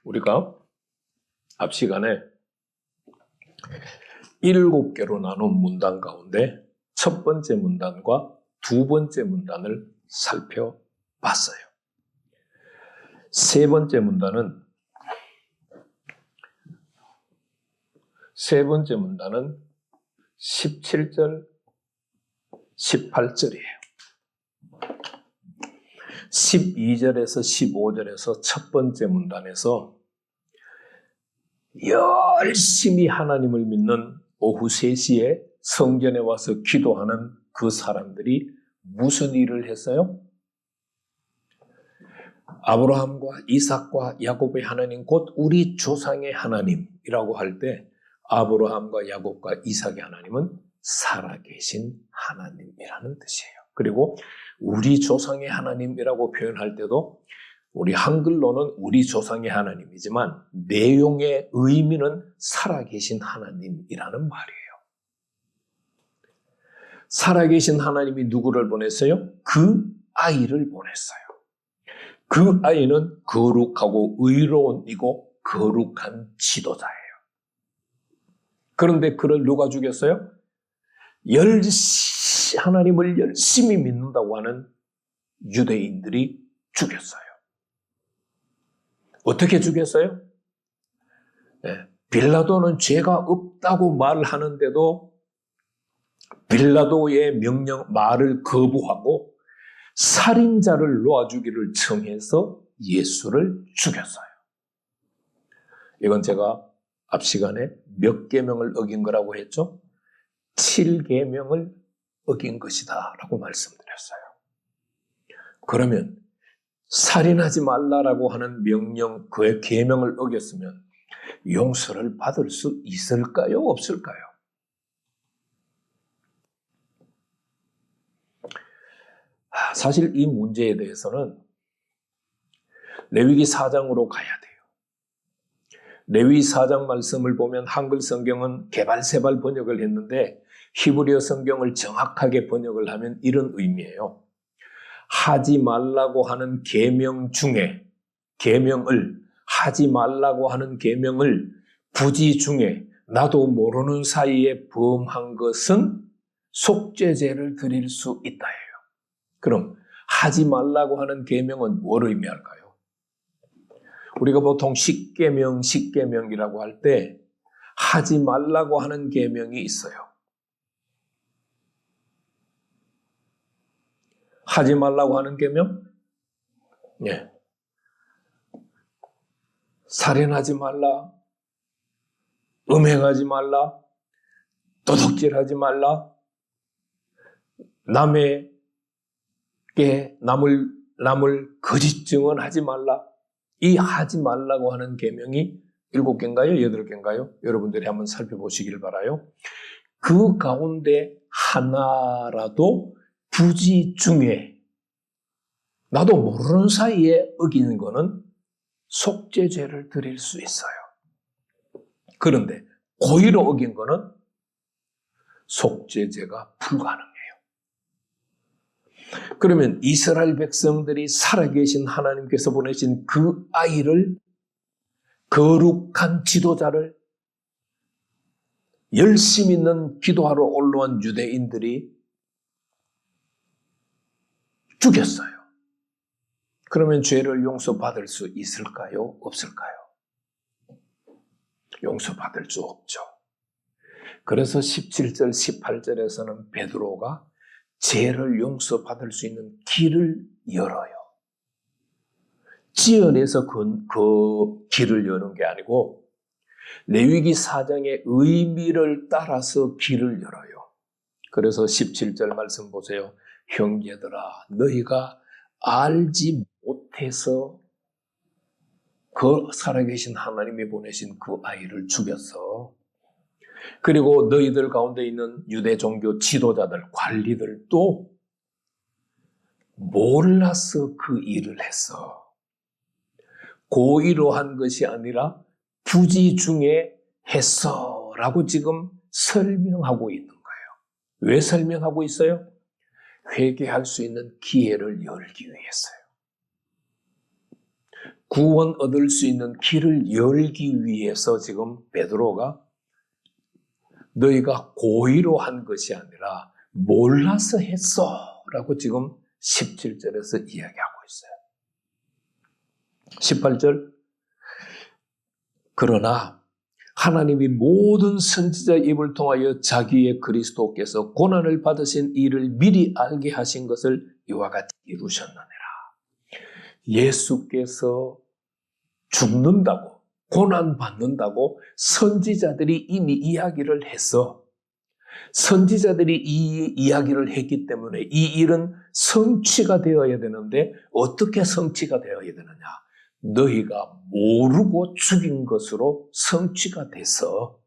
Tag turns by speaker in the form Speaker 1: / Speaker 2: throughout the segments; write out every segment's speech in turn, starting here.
Speaker 1: 우리가 앞 시간에 7개로 나눈 문단 가운데 첫 번째 문단과 두 번째 문단을 살펴봤어요. 세 번째 문단은 17절, 18절이에요. 12절에서 15절에서 첫 번째 문단에서 열심히 하나님을 믿는 오후 3시에 성전에 와서 기도하는 그 사람들이 무슨 일을 했어요? 아브라함과 이삭과 야곱의 하나님, 곧 우리 조상의 하나님이라고 할 때 아브라함과 야곱과 이삭의 하나님은 살아계신 하나님이라는 뜻이에요. 그리고 우리 조상의 하나님이라고 표현할 때도 우리 한글로는 우리 조상의 하나님이지만 내용의 의미는 살아계신 하나님이라는 말이에요. 살아계신 하나님이 누구를 보냈어요? 그 아이를 보냈어요. 그 아이는 거룩하고 의로운 이고 거룩한 지도자예요. 그런데 그를 누가 죽였어요? 하나님을 열심히 믿는다고 하는 유대인들이 죽였어요. 어떻게 죽였어요? 빌라도는 죄가 없다고 말하는데도 빌라도의 말을 거부하고 살인자를 놓아주기를 청해서 예수를 죽였어요. 이건 제가 앞 시간에 몇 계명을 어긴 거라고 했죠? 7계명을 어긴 것이다 라고 말씀드렸어요. 그러면 살인하지 말라라고 하는 명령, 그의 계명을 어겼으면 용서를 받을 수 있을까요? 없을까요? 사실 이 문제에 대해서는 레위기 4장으로 가야 돼요. 레위기 4장 말씀을 보면 한글 성경은 개발세발 번역을 했는데 히브리어 성경을 정확하게 번역을 하면 이런 의미예요. 하지 말라고 하는 계명 중에 하지 말라고 하는 계명을 부지 중에 나도 모르는 사이에 범한 것은 속죄제를 드릴 수 있다예요. 그럼 하지 말라고 하는 계명은 뭘 의미할까요? 우리가 보통 십계명이라고 할 때 하지 말라고 하는 계명이 있어요. 하지 말라고 하는 계명? 네. 살인하지 말라, 음행하지 말라, 도둑질하지 말라, 남을 거짓 증언하지 말라. 이 하지 말라고 하는 계명이 7개인가요? 8개인가요? 여러분들이 한번 살펴보시길 바라요. 그 가운데 하나라도 부지 중에 나도 모르는 사이에 어기는 거는 속죄죄를 드릴 수 있어요. 그런데 고의로 어긴 거는 속죄죄가 불가능해요. 그러면 이스라엘 백성들이 살아계신 하나님께서 보내신 그 아이를, 거룩한 지도자를 열심히 있는 기도하러 올라온 유대인들이 죽였어요. 그러면 죄를 용서받을 수 있을까요? 없을까요? 용서받을 수 없죠. 그래서 17절, 18절에서는 베드로가 죄를 용서받을 수 있는 길을 열어요. 지어내서 그 길을 여는 게 아니고 레위기 4장의 의미를 따라서 길을 열어요. 그래서 17절 말씀 보세요. 형제들아, 너희가 알지 못해서 그 살아계신 하나님이 보내신 그 아이를 죽였어. 그리고 너희들 가운데 있는 유대 종교 지도자들, 관리들도 몰라서 그 일을 했어. 고의로 한 것이 아니라 부지 중에 했어 라고 지금 설명하고 있는 거예요. 왜 설명하고 있어요? 회개할 수 있는 기회를 열기 위해서요. 구원 얻을 수 있는 길을 열기 위해서 지금 베드로가 너희가 고의로 한 것이 아니라 몰라서 했어 라고 지금 17절에서 이야기하고 있어요. 18절 그러나 하나님이 모든 선지자 입을 통하여 자기의 그리스도께서 고난을 받으신 일을 미리 알게 하신 것을 이와 같이 이루셨느니라. 예수께서 죽는다고 고난받는다고 선지자들이 이미 이야기를 해서 선지자들이 이 이야기를 했기 때문에 이 일은 성취가 되어야 되는데 어떻게 성취가 되어야 되느냐? 너희가 모르고 죽인 것으로 성취가 돼서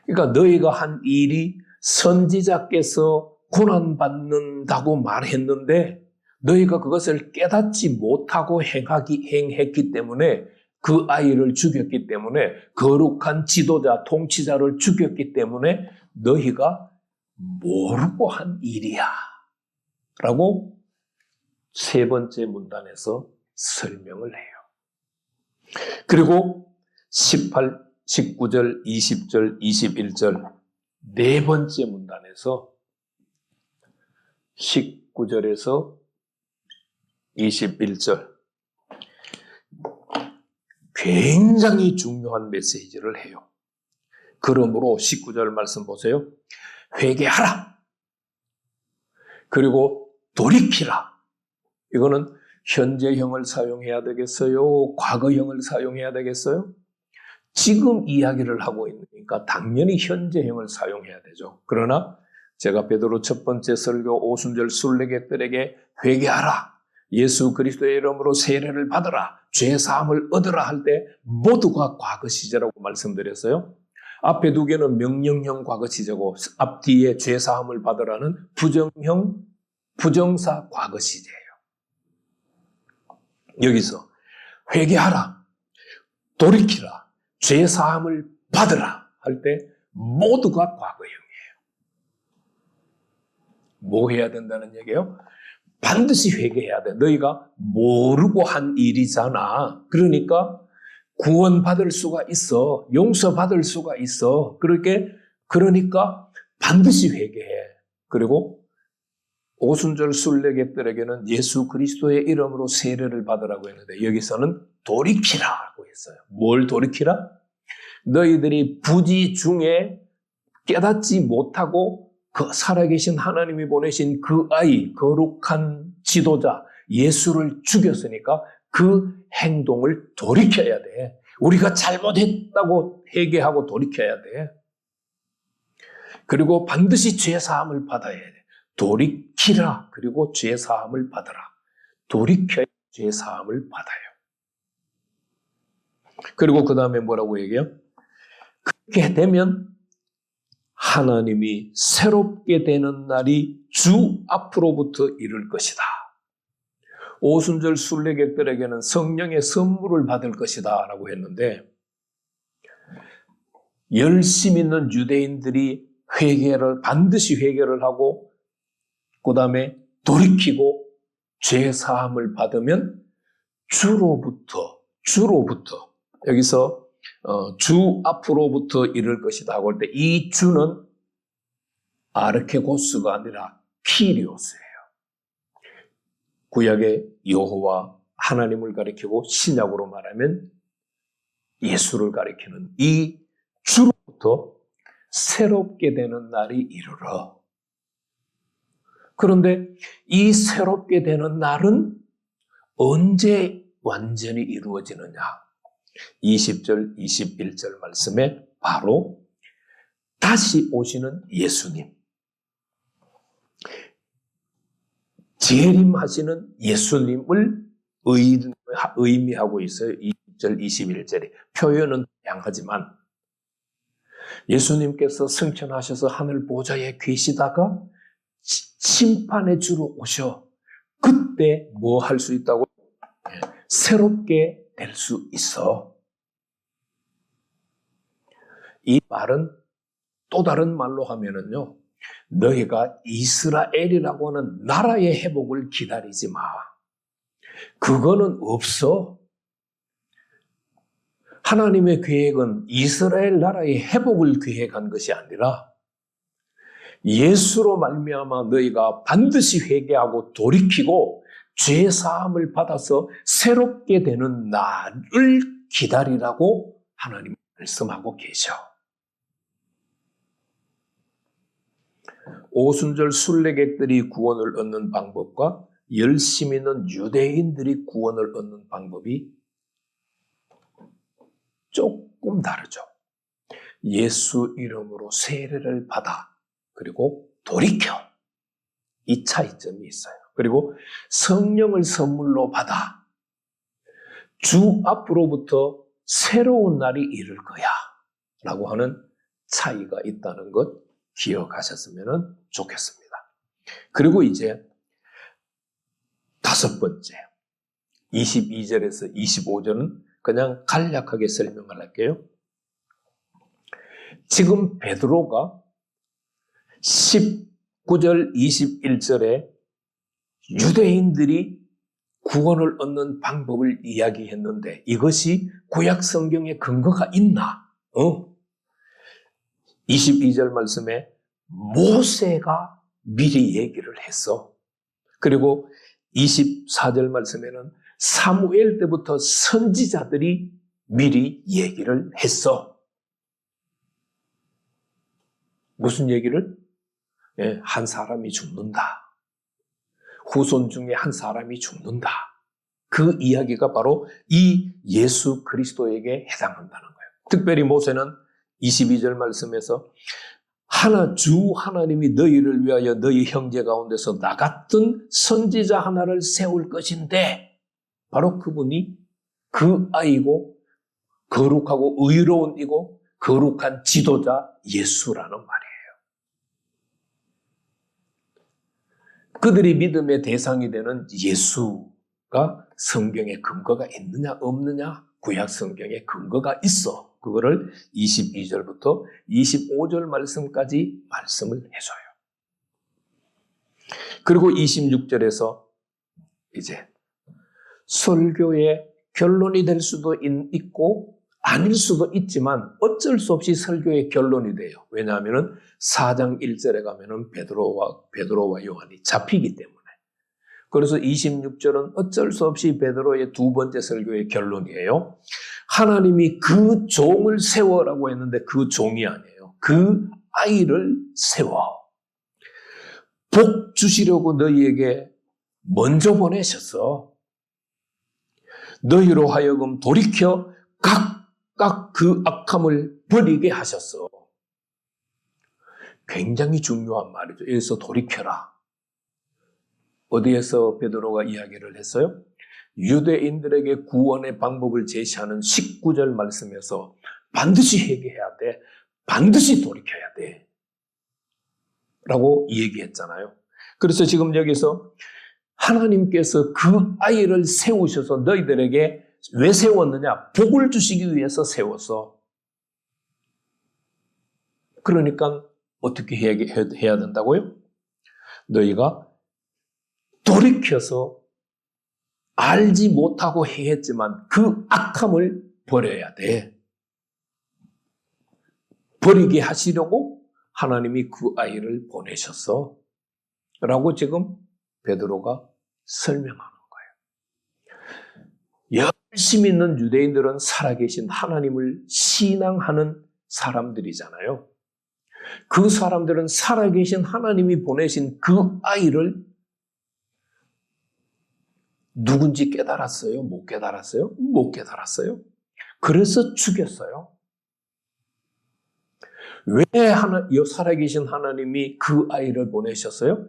Speaker 1: 그러니까 너희가 한 일이 선지자께서 고난받는다고 말했는데 너희가 그것을 깨닫지 못하고 행했기 때문에 그 아이를 죽였기 때문에 거룩한 지도자, 통치자를 죽였기 때문에 너희가 모르고 한 일이야 라고 세 번째 문단에서 설명을 해요. 그리고 18, 19절, 20절, 21절 네 번째 문단에서 19절에서 21절 굉장히 중요한 메시지를 해요. 그러므로 19절 말씀 보세요. 회개하라. 그리고 돌이키라. 이거는 현재형을 사용해야 되겠어요? 과거형을 사용해야 되겠어요? 지금 이야기를 하고 있으니까 당연히 현재형을 사용해야 되죠. 그러나 제가 베드로 첫 번째 설교 오순절 순례객들에게 회개하라. 예수 그리스도의 이름으로 세례를 받으라. 죄사함을 얻으라 할 때 모두가 과거 시제라고 말씀드렸어요. 앞에 두 개는 명령형 과거 시제고 앞뒤에 죄사함을 받으라는 부정형 부정사 과거 시제예요. 여기서 회개하라, 돌이키라, 죄사함을 받으라 할 때 모두가 과거형이에요. 뭐 해야 된다는 얘기예요? 반드시 회개해야 돼. 너희가 모르고 한 일이잖아. 그러니까 구원받을 수가 있어. 용서받을 수가 있어. 그러니까 반드시 회개해. 그리고 오순절 순례객들에게는 예수 그리스도의 이름으로 세례를 받으라고 했는데 여기서는 돌이키라고 했어요. 뭘 돌이키라? 너희들이 부지 중에 깨닫지 못하고 그 살아계신 하나님이 보내신 그 아이, 거룩한 지도자 예수를 죽였으니까 그 행동을 돌이켜야 돼. 우리가 잘못했다고 회개하고 돌이켜야 돼. 그리고 반드시 죄사함을 받아야 돼. 돌이키라. 그리고 죄사함을 받으라. 돌이켜야 죄사함을 받아요. 그리고 그 다음에 뭐라고 얘기해요? 그렇게 되면 하나님이 새롭게 되는 날이 주 앞으로부터 이룰 것이다. 오순절 순례객들에게는 성령의 선물을 받을 것이다 라고 했는데 열심 있는 유대인들이 반드시 회개를 하고 그 다음에 돌이키고 죄사함을 받으면 주로부터 여기서 주 앞으로부터 이룰 것이다 하고 할 때 이 주는 아르케고스가 아니라 키리오스예요. 구약의 여호와 하나님을 가리키고 신약으로 말하면 예수를 가리키는 이 주로부터 새롭게 되는 날이 이르러. 그런데 이 새롭게 되는 날은 언제 완전히 이루어지느냐? 20절, 21절 말씀에 바로 다시 오시는 예수님, 재림하시는 예수님을 의미하고 있어요. 20절, 21절에. 표현은 다양하지만 예수님께서 승천하셔서 하늘 보좌에 계시다가 심판의 주로 오셔. 그때 뭐 할 수 있다고? 새롭게 될 수 있어. 이 말은 또 다른 말로 하면은요, 너희가 이스라엘이라고 하는 나라의 회복을 기다리지 마. 그거는 없어. 하나님의 계획은 이스라엘 나라의 회복을 계획한 것이 아니라 예수로 말미암아 너희가 반드시 회개하고 돌이키고 죄 사함을 받아서 새롭게 되는 날을 기다리라고 하나님 말씀하고 계셔. 오순절 순례객들이 구원을 얻는 방법과 열심 있는 유대인들이 구원을 얻는 방법이 조금 다르죠. 예수 이름으로 세례를 받아 그리고 돌이켜. 이 차이점이 있어요. 그리고 성령을 선물로 받아 주 앞으로부터 새로운 날이 이를 거야 라고 하는 차이가 있다는 것 기억하셨으면 좋겠습니다. 그리고 이제 다섯 번째 22절에서 25절은 그냥 간략하게 설명을 할게요. 지금 베드로가 19절 21절에 유대인들이 구원을 얻는 방법을 이야기했는데 이것이 구약 성경에 근거가 있나? 22절 말씀에 모세가 미리 얘기를 했어. 그리고 24절 말씀에는 사무엘 때부터 선지자들이 미리 얘기를 했어. 무슨 얘기를? 한 사람이 죽는다. 후손 중에 한 사람이 죽는다. 그 이야기가 바로 이 예수 그리스도에게 해당한다는 거예요. 특별히 모세는 22절 말씀에서 주 하나님이 너희를 위하여 너희 형제 가운데서 나 같은 선지자 하나를 세울 것인데 바로 그분이 그 아이고 거룩하고 의로운 이고 거룩한 지도자 예수라는 말이에요. 그들이 믿음의 대상이 되는 예수가 성경에 근거가 있느냐 없느냐? 구약 성경에 근거가 있어. 그거를 22절부터 25절 말씀까지 말씀을 해줘요. 그리고 26절에서 이제 설교의 결론이 될 수도 있고 아닐 수도 있지만 어쩔 수 없이 설교의 결론이 돼요. 왜냐하면 4장 1절에 가면은 베드로와 요한이 잡히기 때문에. 그래서 26절은 어쩔 수 없이 베드로의 두 번째 설교의 결론이에요. 하나님이 그 종을 세워라고 했는데 그 종이 아니에요. 그 아이를 세워. 복 주시려고 너희에게 먼저 보내셨어. 너희로 하여금 돌이켜 각각 그 악함을 버리게 하셨어. 굉장히 중요한 말이죠. 여기서 돌이켜라. 어디에서 베드로가 이야기를 했어요? 유대인들에게 구원의 방법을 제시하는 19절 말씀에서 반드시 회개해야 돼. 반드시 돌이켜야 돼. 라고 얘기했잖아요. 그래서 지금 여기서 하나님께서 그 아이를 세우셔서 너희들에게 왜 세웠느냐? 복을 주시기 위해서 세웠어. 그러니까 어떻게 해야 된다고요? 너희가 돌이켜서 알지 못하고 해했지만 그 악함을 버려야 돼. 버리게 하시려고 하나님이 그 아이를 보내셨어. 라고 지금 베드로가 설명하는 거예요. 열심히 있는 유대인들은 살아계신 하나님을 신앙하는 사람들이잖아요. 그 사람들은 살아계신 하나님이 보내신 그 아이를 누군지 깨달았어요? 못 깨달았어요? 못 깨달았어요. 그래서 죽였어요. 왜 살아계신 하나님이 그 아이를 보내셨어요?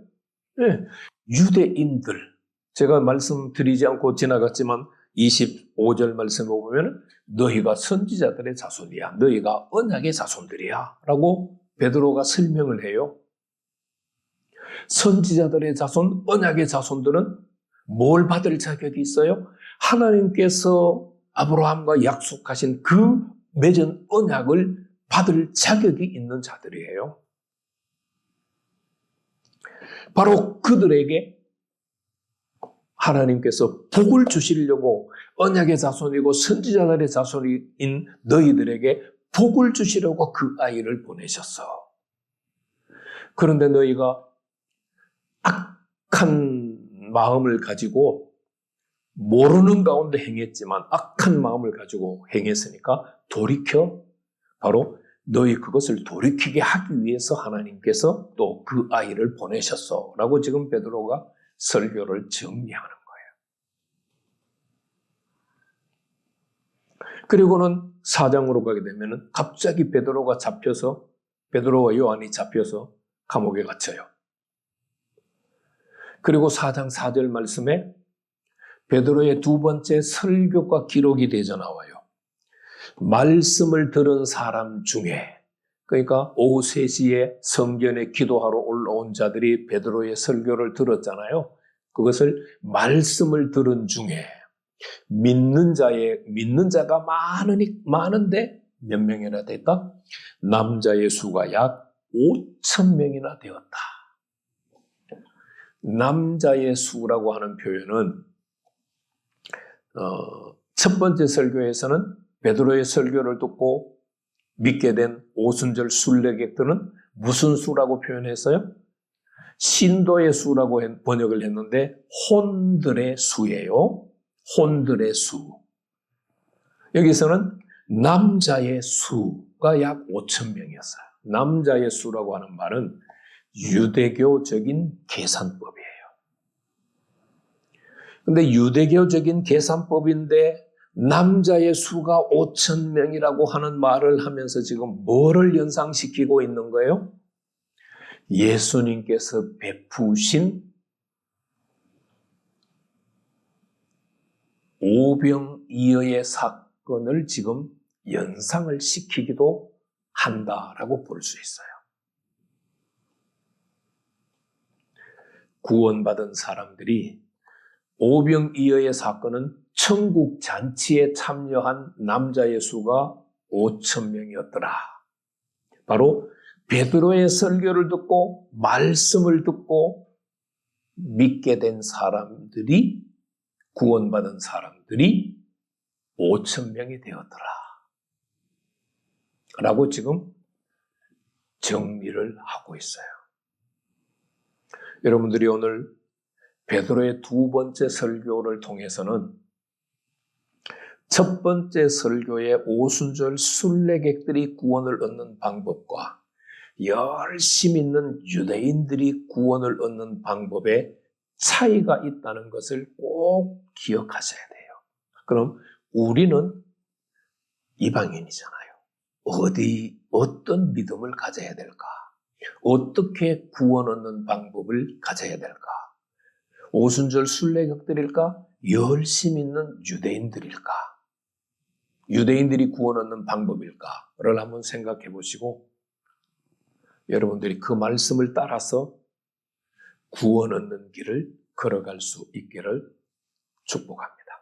Speaker 1: 네, 유대인들. 제가 말씀드리지 않고 지나갔지만 25절 말씀을 보면 너희가 선지자들의 자손이야. 너희가 언약의 자손들이야. 라고 베드로가 설명을 해요. 선지자들의 자손, 언약의 자손들은 뭘 받을 자격이 있어요? 하나님께서 아브라함과 약속하신 그 맺은 언약을 받을 자격이 있는 자들이에요. 바로 그들에게 하나님께서 복을 주시려고 언약의 자손이고 선지자들의 자손인 너희들에게 복을 주시려고 그 아이를 보내셨어. 그런데 너희가 악한 마음을 가지고 모르는 가운데 행했지만 악한 마음을 가지고 행했으니까 돌이켜 바로 너희 그것을 돌이키게 하기 위해서 하나님께서 또 그 아이를 보내셨어 라고 지금 베드로가 설교를 정리하는 거예요. 그리고는 4장으로 가게 되면 갑자기 베드로와 요한이 잡혀서 감옥에 갇혀요. 그리고 4장 4절 말씀에 베드로의 두 번째 설교가 기록이 되져 나와요. 말씀을 들은 사람 중에, 그러니까 오후 3시에 성전에 기도하러 올라온 자들이 베드로의 설교를 들었잖아요. 그것을 말씀을 들은 중에 믿는 자가 많은데 몇 명이나 됐다? 남자의 수가 약 5,000명이나 되었다. 남자의 수라고 하는 표현은 첫 번째 설교에서는 베드로의 설교를 듣고 믿게 된 오순절 순례객들은 무슨 수라고 표현했어요? 신도의 수라고 번역을 했는데 혼들의 수예요. 혼들의 수. 여기서는 남자의 수가 약 5,000명이었어요. 남자의 수라고 하는 말은 유대교적인 계산법이에요. 근데 유대교적인 계산법인데 남자의 수가 5,000명이라고 하는 말을 하면서 지금 뭐를 연상시키고 있는 거예요? 예수님께서 베푸신 오병이어의 사건을 지금 연상을 시키기도 한다라고 볼 수 있어요. 구원받은 사람들이 오병이어의 사건은 천국 잔치에 참여한 남자의 수가 5,000명이었더라. 바로 베드로의 설교를 듣고 말씀을 듣고 믿게 된 사람들이, 구원받은 사람들이 5,000명이 되었더라. 라고 지금 정리를 하고 있어요. 여러분들이 오늘 베드로의 두 번째 설교를 통해서는 첫 번째 설교의 오순절 순례객들이 구원을 얻는 방법과 열심 있는 유대인들이 구원을 얻는 방법에 차이가 있다는 것을 꼭 기억하셔야 돼요. 그럼 우리는 이방인이잖아요. 어떤 믿음을 가져야 될까? 어떻게 구원 얻는 방법을 가져야 될까? 오순절 순례객들일까? 열심 있는 유대인들일까? 유대인들이 구원 얻는 방법일까를 한번 생각해 보시고 여러분들이 그 말씀을 따라서 구원 얻는 길을 걸어갈 수 있기를 축복합니다.